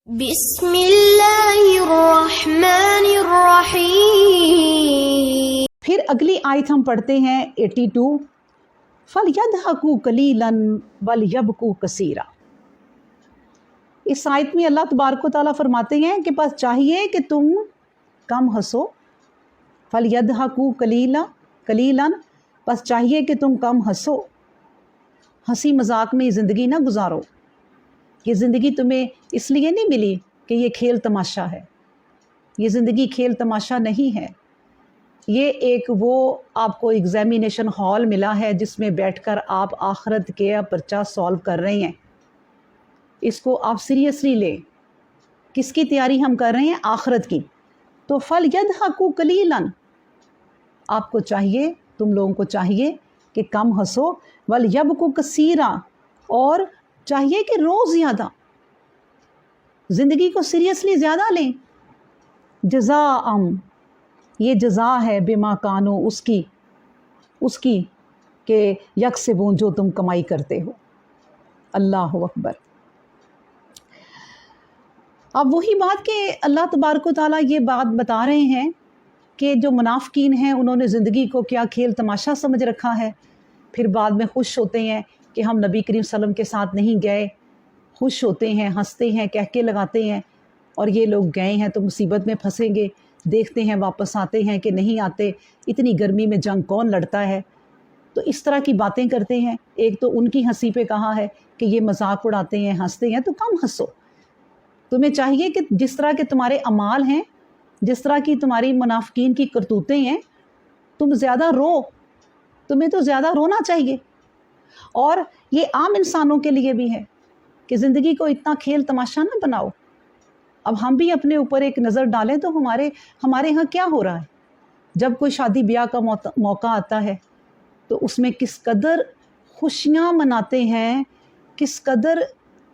بسم اللہ الرحمن الرحیم۔ پھر اگلی آیت ہم پڑھتے ہیں 82 فَلْيَضْحَكُوا قَلِيلًا وَلْيَبْكُوا كَثِيرًا۔ اس آیت میں اللہ تبارک و تعالیٰ فرماتے ہیں کہ بس چاہیے کہ تم کم ہنسو، فَلْيَضْحَكُوا قَلِيلًا، بس چاہیے کہ تم کم ہنسو، ہنسی مذاق میں زندگی نہ گزارو۔ یہ زندگی تمہیں اس لیے نہیں ملی کہ یہ کھیل تماشا ہے، یہ زندگی کھیل تماشا نہیں ہے، یہ ایک وہ آپ کو ایگزامینیشن ہال ملا ہے جس میں بیٹھ کر آپ آخرت کے پرچہ سالو کر رہے ہیں۔ اس کو آپ سیریسلی لیں۔ کس کی تیاری ہم کر رہے ہیں؟ آخرت کی۔ تو فَلْيَضْحَكُوا قَلِيلًا، آپ کو چاہیے، تم لوگوں کو چاہیے کہ کم ہنسو، وَلْيَبْكُوا كَثِيرًا، اور چاہیے کہ روز زیادہ زندگی کو سیریسلی زیادہ لیں۔ جزاءً، یہ جزا ہے بما کانوا، اس کی کہ یکسبون، جو تم کمائی کرتے ہو۔ اللہ اکبر۔ اب وہی بات کہ اللہ تبارک و تعالیٰ یہ بات بتا رہے ہیں کہ جو منافقین ہیں انہوں نے زندگی کو کیا کھیل تماشا سمجھ رکھا ہے، پھر بعد میں خوش ہوتے ہیں کہ ہم نبی کریم صلی اللہ علیہ وسلم کے ساتھ نہیں گئے، خوش ہوتے ہیں، ہنستے ہیں، کہکے لگاتے ہیں، اور یہ لوگ گئے ہیں تو مصیبت میں پھنسیں گے، دیکھتے ہیں واپس آتے ہیں کہ نہیں آتے، اتنی گرمی میں جنگ کون لڑتا ہے، تو اس طرح کی باتیں کرتے ہیں۔ ایک تو ان کی ہنسی پہ کہا ہے کہ یہ مذاق اڑاتے ہیں، ہنستے ہیں، تو کم ہنسو۔ تمہیں چاہیے کہ جس طرح کے تمہارے اعمال ہیں، جس طرح کی تمہاری منافقین کی کرتوتیں ہیں، تم زیادہ رو، تمہیں تو زیادہ رونا چاہیے۔ اور یہ عام انسانوں کے لیے بھی ہے کہ زندگی کو اتنا کھیل تماشا نہ بناؤ۔ اب ہم بھی اپنے اوپر ایک نظر ڈالیں تو ہمارے ہاں کیا ہو رہا ہے۔ جب کوئی شادی بیاہ کا موقع آتا ہے تو اس میں کس قدر خوشیاں مناتے ہیں، کس قدر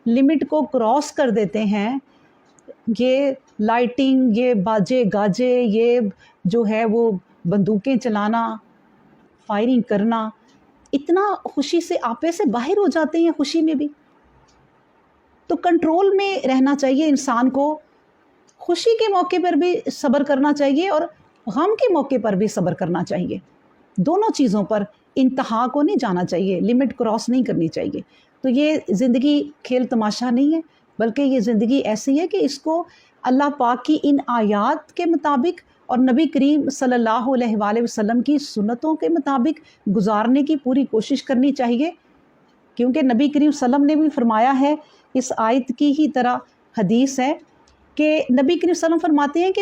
لمٹ کو کراس کر دیتے ہیں۔ یہ لائٹنگ، یہ باجے گاجے، یہ جو ہے وہ بندوقیں چلانا، فائرنگ کرنا، اتنا خوشی سے آپے سے باہر ہو جاتے ہیں خوشی میں بھی۔ تو کنٹرول میں رہنا چاہیے انسان کو، خوشی کے موقع پر بھی صبر کرنا چاہیے اور غم کے موقع پر بھی صبر کرنا چاہیے۔ دونوں چیزوں پر انتہا کو نہیں جانا چاہیے، لمٹ کراس نہیں کرنی چاہیے۔ تو یہ زندگی کھیل تماشا نہیں ہے، بلکہ یہ زندگی ایسی ہے کہ اس کو اللہ پاک کی ان آیات کے مطابق اور نبی کریم صلی اللہ علیہ وآلہ وسلم کی سنتوں کے مطابق گزارنے کی پوری کوشش کرنی چاہیے، کیونکہ نبی کریم صلی اللہ علیہ وسلم نے بھی فرمایا ہے، اس آیت کی ہی طرح حدیث ہے کہ نبی کریم صلی اللہ علیہ وسلم فرماتے ہیں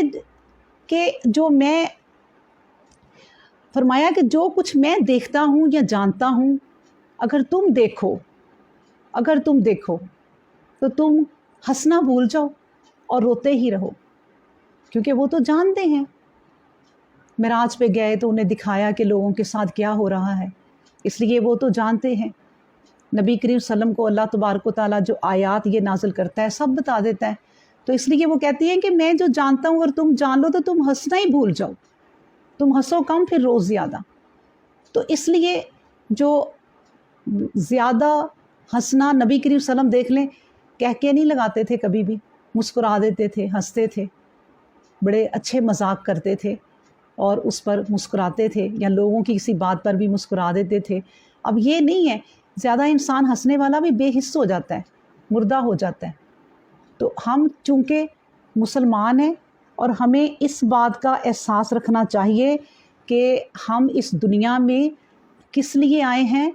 کہ جو کچھ میں دیکھتا ہوں یا جانتا ہوں، اگر تم دیکھو تو تم ہنسنا بھول جاؤ اور روتے ہی رہو، کیونکہ وہ تو جانتے ہیں۔ معراج پہ گئے تو انہیں دکھایا کہ لوگوں کے ساتھ کیا ہو رہا ہے، اس لیے وہ تو جانتے ہیں۔ نبی کریم صلی اللہ علیہ وسلم کو اللہ تبارک و تعالیٰ جو آیات یہ نازل کرتا ہے سب بتا دیتا ہے، تو اس لیے وہ کہتی ہیں کہ میں جو جانتا ہوں اور تم جان لو تو تم ہنسنا ہی بھول جاؤ، تم ہنسو کم پھر روز زیادہ۔ تو اس لیے جو زیادہ ہنسنا، نبی کریم صلی اللہ علیہ وسلم دیکھ لیں کہکے نہیں لگاتے تھے، کبھی بھی مسکرا دیتے تھے، ہنستے تھے، بڑے اچھے مذاق کرتے تھے اور اس پر مسکراتے تھے، یا لوگوں کی کسی بات پر بھی مسکرا دیتے تھے۔ اب یہ نہیں ہے، زیادہ انسان ہنسنے والا بھی بے حس ہو جاتا ہے، مردہ ہو جاتا ہے۔ تو ہم چونکہ مسلمان ہیں اور ہمیں اس بات کا احساس رکھنا چاہیے کہ ہم اس دنیا میں کس لیے آئے ہیں،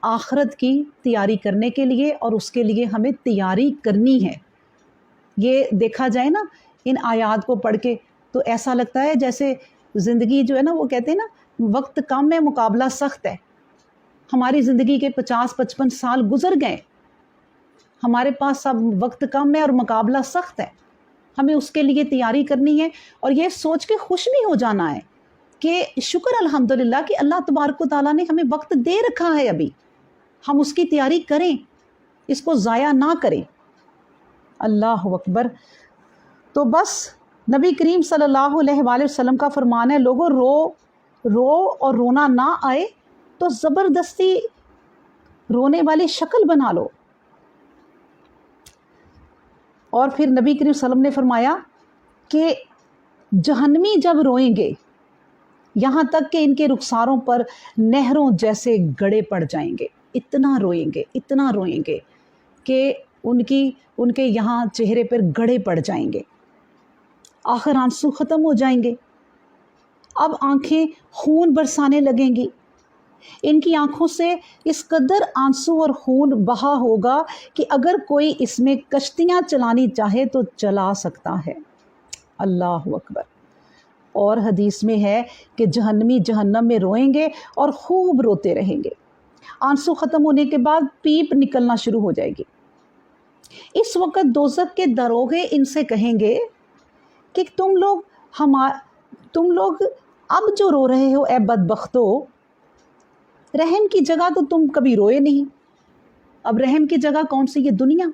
آخرت کی تیاری کرنے کے لیے، اور اس کے لیے ہمیں تیاری کرنی ہے۔ یہ دیکھا جائے نا ان آیات کو پڑھ کے تو ایسا لگتا ہے جیسے زندگی جو ہے نا، وہ کہتے ہیں نا وقت کم ہے مقابلہ سخت ہے۔ ہماری زندگی کے 50-55 سال گزر گئے، ہمارے پاس اب وقت کم ہے اور مقابلہ سخت ہے، ہمیں اس کے لیے تیاری کرنی ہے، اور یہ سوچ کے خوش بھی ہو جانا ہے کہ شکر الحمدللہ کہ اللہ تبارک و تعالیٰ نے ہمیں وقت دے رکھا ہے، ابھی ہم اس کی تیاری کریں، اس کو ضائع نہ کریں۔ اللہ اکبر۔ تو بس نبی کریم صلی اللہ علیہ وآلہ وسلم کا فرمان ہے، لوگوں رو اور رونا نہ آئے تو زبردستی رونے والی شکل بنا لو۔ اور پھر نبی کریم صلی اللہ علیہ وسلم نے فرمایا کہ جہنمی جب روئیں گے یہاں تک کہ ان کے رخساروں پر نہروں جیسے گڑے پڑ جائیں گے، اتنا روئیں گے کہ ان کے یہاں چہرے پر گڑے پڑ جائیں گے، آخر آنسو ختم ہو جائیں گے، اب آنکھیں خون برسانے لگیں گی، ان کی آنکھوں سے اس قدر آنسو اور خون بہا ہوگا کہ اگر کوئی اس میں کشتیاں چلانی چاہے تو چلا سکتا ہے۔ اللہ اکبر۔ اور حدیث میں ہے کہ جہنمی جہنم میں روئیں گے اور خوب روتے رہیں گے، آنسو ختم ہونے کے بعد پیپ نکلنا شروع ہو جائے گی۔ اس وقت دوزخ کے دروغے ان سے کہیں گے کہ تم لوگ اب جو رو رہے ہو اے بدبختو، رحم کی جگہ تو تم کبھی روئے نہیں، اب رحم کی جگہ کون سی؟ یہ دنیا،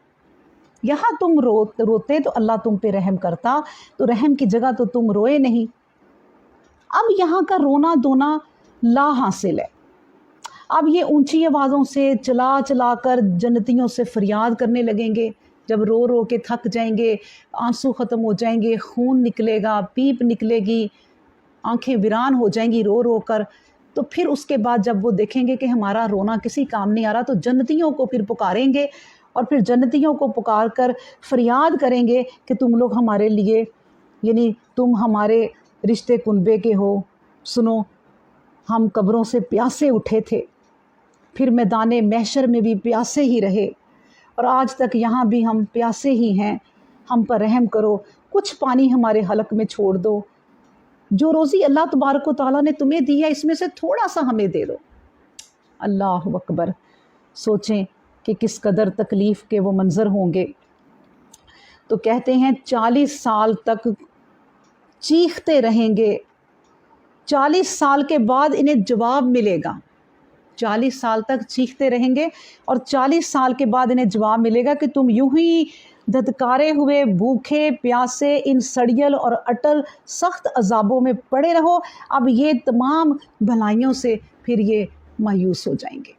یہاں تم روتے تو اللہ تم پہ رحم کرتا، تو رحم کی جگہ تو تم روئے نہیں، اب یہاں کا رونا دھونا لا حاصل ہے، اب یہ اونچی آوازوں سے چلا چلا کر جنتیوں سے فریاد کرنے لگیں گے، جب رو رو کے تھک جائیں گے، آنسو ختم ہو جائیں گے، خون نکلے گا، پیپ نکلے گی، آنکھیں ویران ہو جائیں گی رو رو کر، تو پھر اس کے بعد جب وہ دیکھیں گے کہ ہمارا رونا کسی کام نہیں آ رہا، تو جنتیوں کو پھر پکاریں گے، اور پھر جنتیوں کو پکار کر فریاد کریں گے کہ تم لوگ ہمارے لیے، یعنی تم ہمارے رشتے کنبے کے ہو، سنو ہم قبروں سے پیاسے اٹھے تھے، پھر میدان محشر میں بھی پیاسے ہی رہے، اور آج تک یہاں بھی ہم پیاسے ہی ہیں، ہم پر رحم کرو، کچھ پانی ہمارے حلق میں چھوڑ دو، جو روزی اللہ تبارک و تعالیٰ نے تمہیں دی ہے اس میں سے تھوڑا سا ہمیں دے دو۔ اللہ اکبر۔ سوچیں کہ کس قدر تکلیف کے وہ منظر ہوں گے۔ تو کہتے ہیں 40 سال تک چیختے رہیں گے، 40 سال کے بعد انہیں جواب ملے گا، 40 سال تک چیختے رہیں گے اور 40 سال کے بعد انہیں جواب ملے گا کہ تم یوں ہی دھتکارے ہوئے بھوکے پیاسے ان سڑیل اور اٹل سخت عذابوں میں پڑے رہو، اب یہ تمام بھلائیوں سے پھر یہ مایوس ہو جائیں گے۔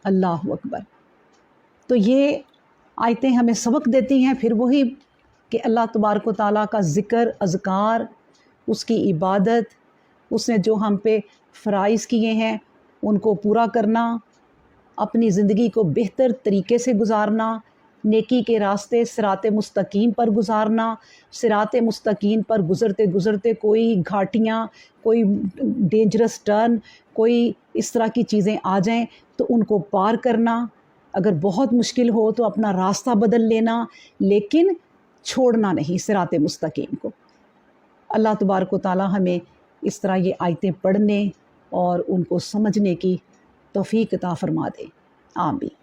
اللہ اکبر۔ تو یہ آیتیں ہمیں سبق دیتی ہیں پھر وہی کہ اللہ تبارک و تعالیٰ کا ذکر، اذکار، اس کی عبادت، اس نے جو ہم پہ فرائض کیے ہیں ان کو پورا کرنا، اپنی زندگی کو بہتر طریقے سے گزارنا، نیکی کے راستے صراط مستقیم پر گزارنا، صراط مستقیم پر گزرتے گزرتے کوئی گھاٹیاں، کوئی ڈینجرس ٹرن، کوئی اس طرح کی چیزیں آ جائیں تو ان کو پار کرنا، اگر بہت مشکل ہو تو اپنا راستہ بدل لینا، لیکن چھوڑنا نہیں صراط مستقیم کو۔ اللہ تبارک و تعالیٰ ہمیں اس طرح یہ آیتیں پڑھنے اور ان کو سمجھنے کی توفیق عطا فرما دے۔ آمین۔